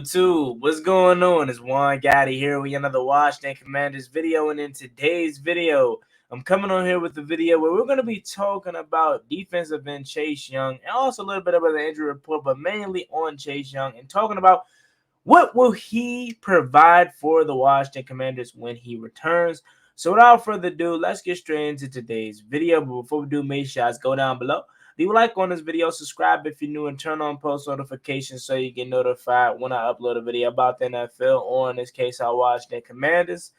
YouTube, what's going on? It's Juan Gotti here with another Washington Commanders video, and in today's video, I'm coming on here with a video where we're going to be talking about defensive end Chase Young and also a little bit about the injury report, but mainly on Chase Young and talking about what will he provide for the Washington Commanders when he returns. So without further ado, let's get straight into today's video. But before we do, make sure you go down below, leave a like on this video, subscribe if you're new, and turn on post notifications so you get notified when I upload a video about the NFL, or in this case, I watch the Commanders.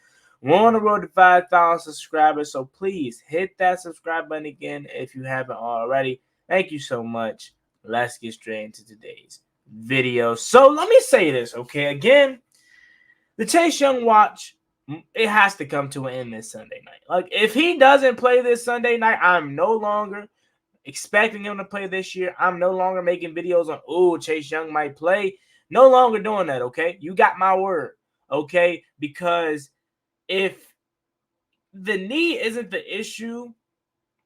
We're on the road to 5,000 subscribers, so please hit that subscribe button again if you haven't already. Thank you so much. Let's get straight into today's video. So let me say this, okay? Again, the Chase Young watch, it has to come to an end this Sunday night. Like, if he doesn't play this Sunday night, I'm no longer expecting him to play this year. I'm no longer making videos on, oh, Chase Young might play. No longer doing that, okay? You got my word, okay? Because if the knee isn't the issue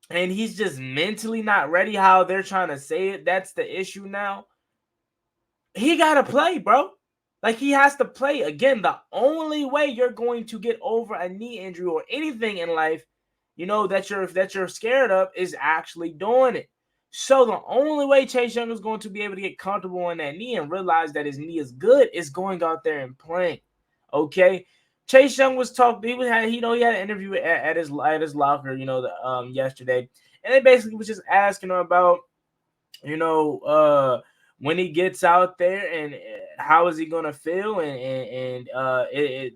and he's just mentally not ready, how they're trying to say it, that's the issue now. He got to play, bro. Like, he has to play. Again, the only way you're going to get over a knee injury or anything in life, you know, that you're scared of, is actually doing it. So the only way Chase Young is going to be able to get comfortable on that knee and realize that his knee is good is going out there and playing. Okay. Chase Young was talking. He had an interview at his locker, yesterday, and they basically was just asking him about, when he gets out there and how is he going to feel, and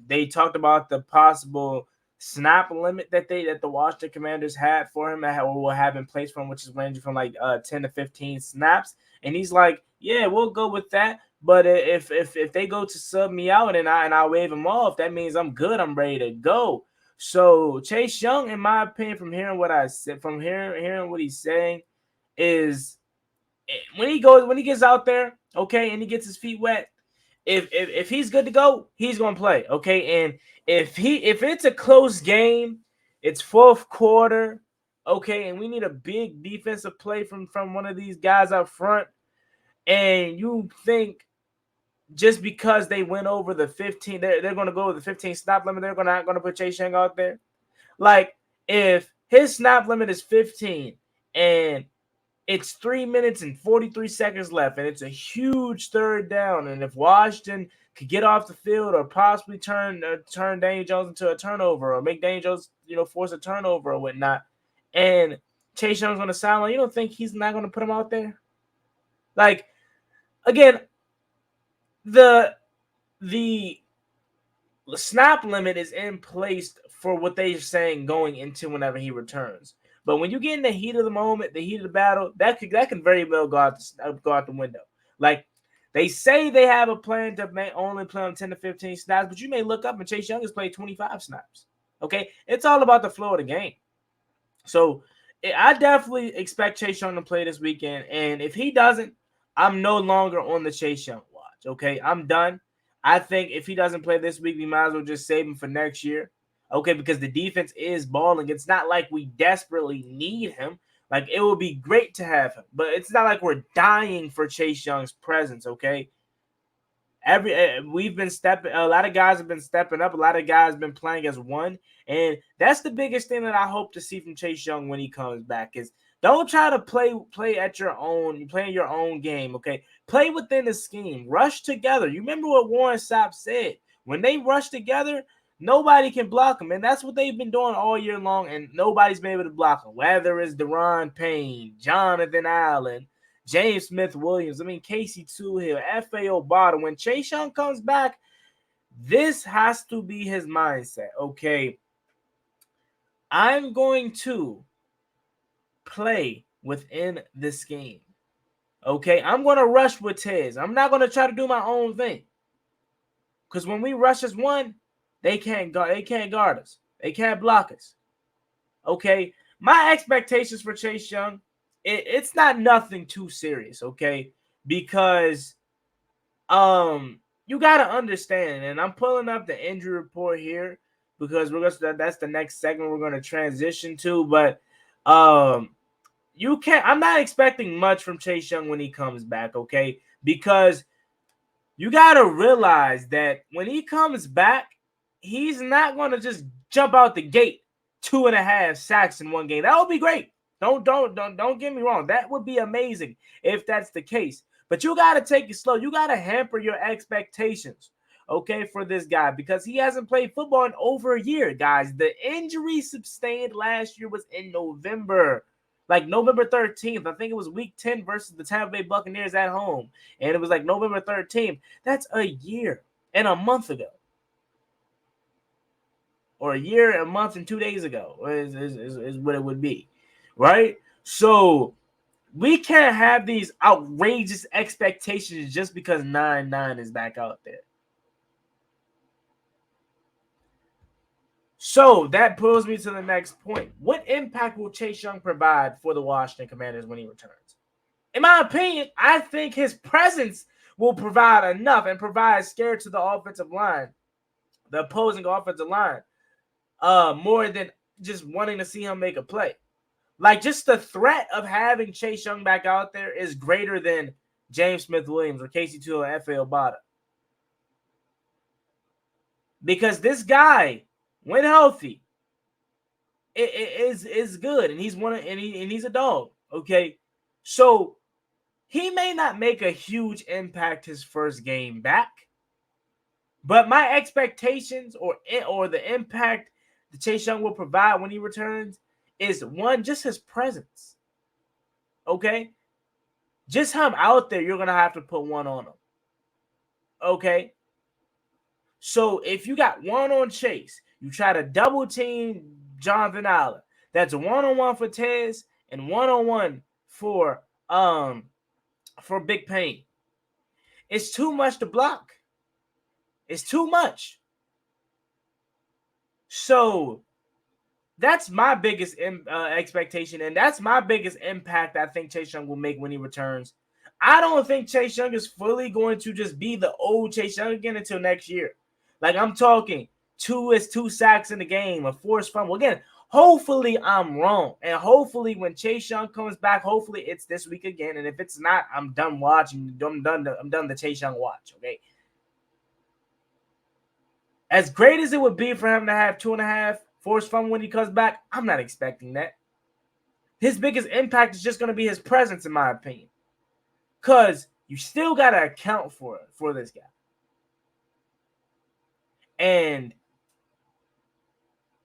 they talked about the possible snap limit that the Washington Commanders had for him, or will have in place for him, which is ranging from like 10 to 15 snaps, and he's like, yeah, we'll go with that. But if they go to sub me out and I wave him off, that means I'm good. I'm ready to go. So Chase Young, in my opinion, from hearing what I said, from hearing what he's saying, is when he gets out there, okay, and he gets his feet wet, if he's good to go, he's gonna play, okay. And if it's a close game, it's fourth quarter, okay, and we need a big defensive play from one of these guys up front, and you think just because they went over the 15, they're going to go over the 15 snap limit, they're not going to put Chase Young out there? Like, if his snap limit is 15 and it's 3 minutes and 43 seconds left, and it's a huge third down, and if Washington could get off the field or possibly turn Daniel Jones into a turnover, or make Daniel Jones, force a turnover or whatnot, and Chase Young's on the sideline, you don't think he's not going to put him out there? Like, again, the snap limit is in place for what they're saying going into whenever he returns. But when you get in the heat of the moment, the heat of the battle, that can very well go out the window. Like, they say they have a plan to only play on 10 to 15 snaps, but you may look up and Chase Young has played 25 snaps. Okay, it's all about the flow of the game. So I definitely expect Chase Young to play this weekend, and if he doesn't, I'm no longer on the Chase Young watch. Okay, I'm done. I think if he doesn't play this week, we might as well just save him for next year. Okay, because the defense is balling. It's not like we desperately need him. Like, it would be great to have him, but it's not like we're dying for Chase Young's presence, okay? A lot of guys have been stepping up. A lot of guys have been playing as one, and that's the biggest thing that I hope to see from Chase Young when he comes back is don't try to play at your own, play your own game, okay? Play within the scheme. Rush together. You remember what Warren Sapp said? When they rush together, nobody can block them, and that's what they've been doing all year long, and nobody's been able to block them, whether it's Deron Payne, Jonathan Allen, James Smith-Williams, Casey Toohill, F.A. Obata. When Chase Young comes back, this has to be his mindset, okay? I'm going to play within the scheme, okay? I'm going to rush with Tez. I'm not going to try to do my own thing, because when we rush as one, they can't guard us. They can't block us. Okay? My expectations for Chase Young, it's not nothing too serious, okay? Because you got to understand, and I'm pulling up the injury report here because that's the next segment we're going to transition to, but I'm not expecting much from Chase Young when he comes back, okay? Because You got to realize that when he comes back, he's not going to just jump out the gate 2.5 sacks in one game. That would be great. Don't get me wrong. That would be amazing if that's the case. But you got to take it slow. You got to hamper your expectations, okay, for this guy because he hasn't played football in over a year, guys. The injury sustained last year was in November, like November 13th. I think it was week 10 versus the Tampa Bay Buccaneers at home. And it was like November 13th. That's a year and a month ago. Or a year, a month, and 2 days ago is what it would be. Right? So we can't have these outrageous expectations just because 9-9 is back out there. So that pulls me to the next point. What impact will Chase Young provide for the Washington Commanders when he returns? In my opinion, I think his presence will provide enough and provide scare to the offensive line, the opposing offensive line, more than just wanting to see him make a play. Like, just the threat of having Chase Young back out there is greater than James Smith-Williams or Casey Toohill or Efe Obada. Because this guy, when healthy, is good, and he's a dog. Okay, so he may not make a huge impact his first game back, but my expectations or the impact that Chase Young will provide when he returns is one, just his presence. Okay, just him out there, you're gonna have to put one on him. Okay, so if you got one on Chase, you try to double team Jonathan Allen. That's one-on-one for Tez and one-on-one for Big Pain. It's too much to block. It's too much. So that's my biggest expectation, and that's my biggest impact I think Chase Young will make when he returns. I don't think Chase Young is fully going to just be the old Chase Young again until next year. Like, I'm talking two sacks in the game, a forced fumble. Again, hopefully I'm wrong. And hopefully when Chase Young comes back, hopefully it's this week again. And if it's not, I'm done watching. I'm done the Chase Young watch, okay? As great as it would be for him to have 2.5 forced fumble when he comes back, I'm not expecting that. His biggest impact is just going to be his presence, in my opinion. Because you still got to account for this guy. And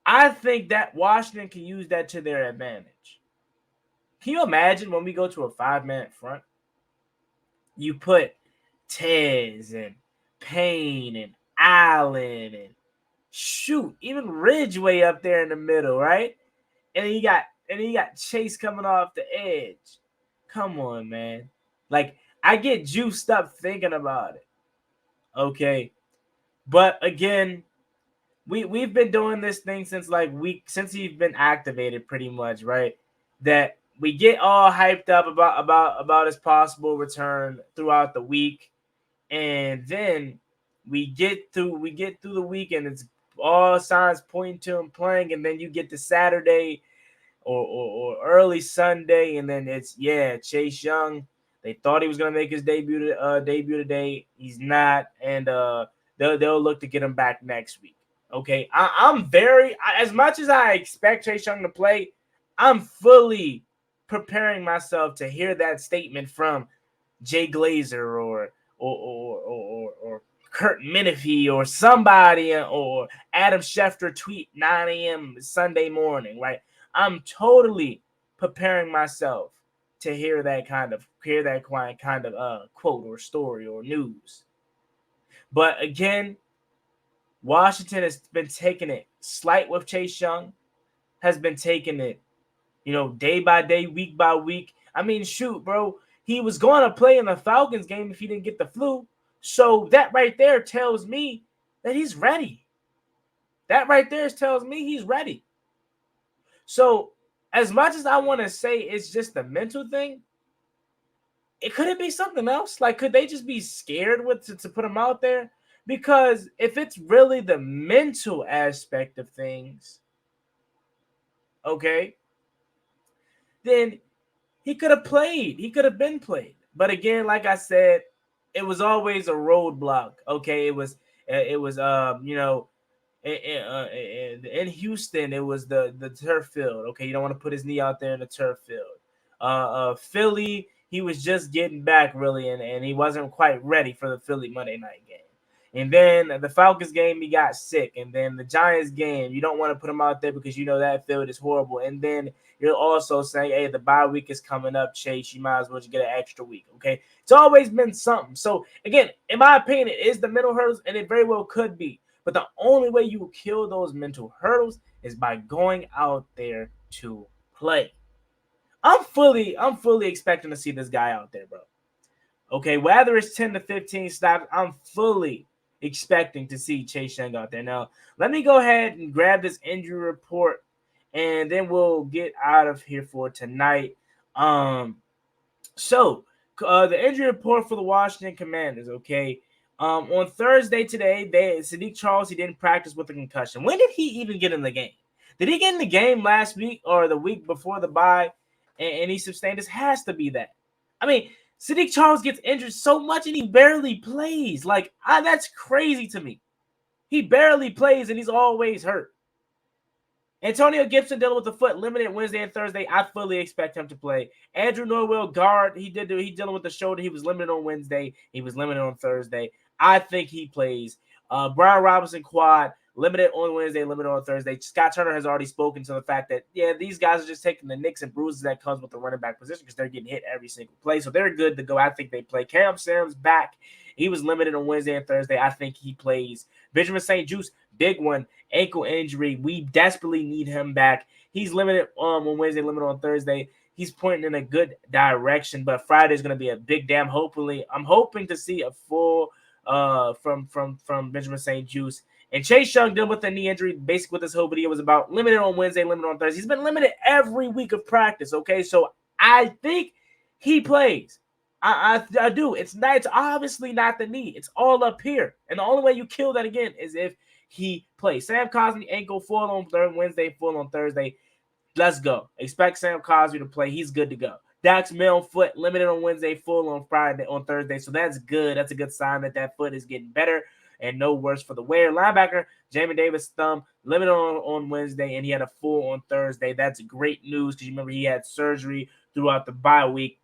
I think that Washington can use that to their advantage. Can you imagine when we go to a 5-man front? You put Tez and Payne and Allen and shoot, even Ridgeway up there in the middle, right? And then you got Chase coming off the edge. Come on, man. Like, I get juiced up thinking about it. Okay. But again, we've been doing this thing since he's been activated pretty much, right? That we get all hyped up about his possible return throughout the week. And then we get through the week and it's all signs pointing to him playing, and then you get to Saturday or early Sunday, and then it's Chase Young. They thought he was gonna make his debut today. He's not, and they'll look to get him back next week. Okay, I'm as much as I expect Chase Young to play, I'm fully preparing myself to hear that statement from Jay Glazer or Kurt Menefee or somebody, or Adam Schefter tweet 9 a.m. Sunday morning, right? I'm totally preparing myself to hear that kind of quote or story or news. But again, Washington has been taking it slight with Chase Young, has been taking it, day by day, week by week. I mean, shoot, bro, he was going to play in the Falcons game if he didn't get the flu. So that right there tells me that he's ready. That right there tells me he's ready. So as much as I want to say it's just the mental thing, could it be something else? Like, could they just be scared to put him out there? Because if it's really the mental aspect of things, okay, then he could have played. He could have been played. But again, like I said, it was always a roadblock. Okay, it was in Houston, it was the turf field. Okay, you don't want to put his knee out there in the turf field. Philly, he was just getting back really, and he wasn't quite ready for the Philly Monday night game. And then the Falcons game, he got sick. And then the Giants game, you don't want to put him out there because you know that field is horrible. And then you're also saying, hey, the bye week is coming up, Chase. You might as well just get an extra week. Okay, it's always been something. So again, in my opinion, it is the mental hurdles, and it very well could be. But the only way you will kill those mental hurdles is by going out there to play. I'm fully expecting to see this guy out there, bro. Okay, whether it's 10 to 15 stops, I'm fully expecting to see Chase Young out there. Now, let me go ahead and grab this injury report, and then we'll get out of here for tonight. So the injury report for the Washington Commanders, okay. On Thursday today, Sadiq Charles, he didn't practice with a concussion. When did he even get in the game? Did he get in the game last week or the week before the bye and he sustained this? Has to be that. I mean, Sadiq Charles gets injured so much and he barely plays. Like, that's crazy to me. He barely plays and he's always hurt. Antonio Gibson dealing with the foot, limited Wednesday and Thursday. I fully expect him to play. Andrew Norwell, guard, he dealing with the shoulder. He was limited on Wednesday. He was limited on Thursday. I think he plays. Brian Robinson, quad, limited on Wednesday, limited on Thursday. Scott Turner has already spoken to the fact that, yeah, these guys are just taking the nicks and bruises that comes with the running back position because they're getting hit every single play. So they're good to go. I think they play. Cam Sam's back. He was limited on Wednesday and Thursday. I think he plays. Benjamin St. Juste, big one, ankle injury. We desperately need him back. He's limited on Wednesday, limited on Thursday. He's pointing in a good direction, but Friday is going to be a big damn. Hopefully, I'm hoping to see a full from Benjamin St. Juste. And Chase Young dealing with a knee injury. Basically, what this whole video was about. Limited on Wednesday, limited on Thursday. He's been limited every week of practice. Okay, so I think he plays. I do. It's obviously not the knee. It's all up here. And the only way you kill that again is if he plays. Sam Cosmi, ankle, full on Wednesday, full on Thursday. Let's go. Expect Sam Cosmi to play. He's good to go. Dax Milne, foot, limited on Wednesday, full on Friday, on Thursday. So that's good. That's a good sign that foot is getting better and no worse for the wear. Linebacker, Jamin Davis, thumb, limited on Wednesday, and he had a full on Thursday. That's great news because you remember he had surgery throughout the bye week.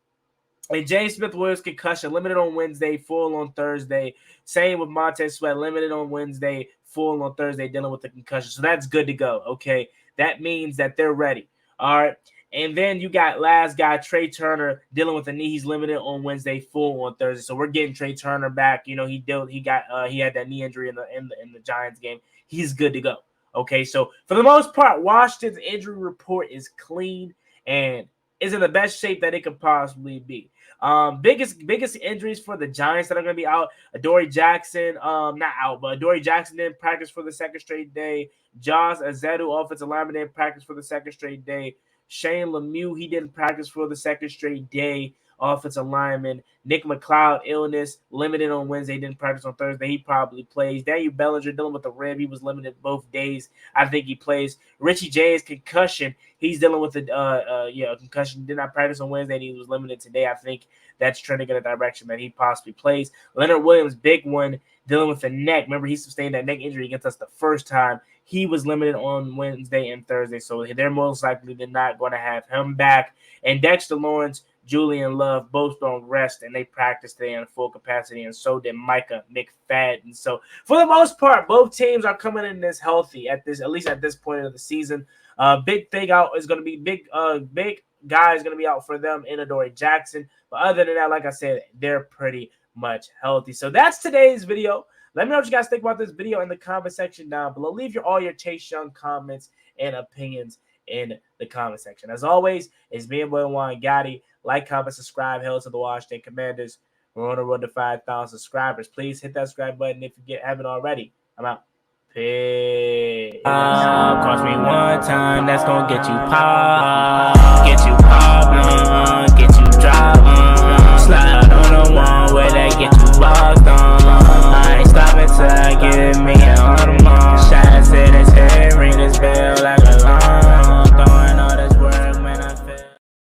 And James Smith-Williams, concussion, limited on Wednesday, full on Thursday. Same with Montez Sweat, limited on Wednesday, full on Thursday, dealing with the concussion. So that's good to go, okay? That means that they're ready, all right? And then you got last guy, Trey Turner, dealing with a knee. He's limited on Wednesday, full on Thursday. So we're getting Trey Turner back. You know, he had that knee injury in the Giants game. He's good to go, okay? So for the most part, Washington's injury report is clean and is in the best shape that it could possibly be. Biggest injuries for the Giants that are going to be out. Adoree Jackson, not out, but Adoree Jackson didn't practice for the second straight day. Josh Azedu, offensive lineman, didn't practice for the second straight day. Shane Lemieux, he didn't practice for the second straight day. Offensive lineman. Nick McLeod, illness, limited on Wednesday, didn't practice on Thursday. He probably plays. Daniel Bellinger dealing with the rib. He was limited both days. I think he plays. Richie James, concussion. He's dealing with a concussion. Did not practice on Wednesday, and he was limited today. I think that's trending in a direction that he possibly plays. Leonard Williams, big one, dealing with the neck. Remember, he sustained that neck injury against us the first time. He was limited on Wednesday and Thursday, so they're most likely they're not going to have him back. And Dexter Lawrence, Julian Love, both on rest, and they practiced today in full capacity, and so did Micah McFadden. So for the most part, both teams are coming in this healthy at least at this point of the season. Big thing out is going to be big guy is going to be out for them in Adoree Jackson. But other than that, like I said, they're pretty much healthy. So that's today's video. Let me know what you guys think about this video in the comment section down below. Leave all your Chase Young comments and opinions in the comment section. As always, it's me and Boy Juan Gotti. Like, comment, subscribe. Hail to the Washington Commanders. We're on the road to 5,000 subscribers. Please hit that subscribe button if you haven't already. I'm out. Peace. Cost me one time, that's gonna get you pop, get you driving.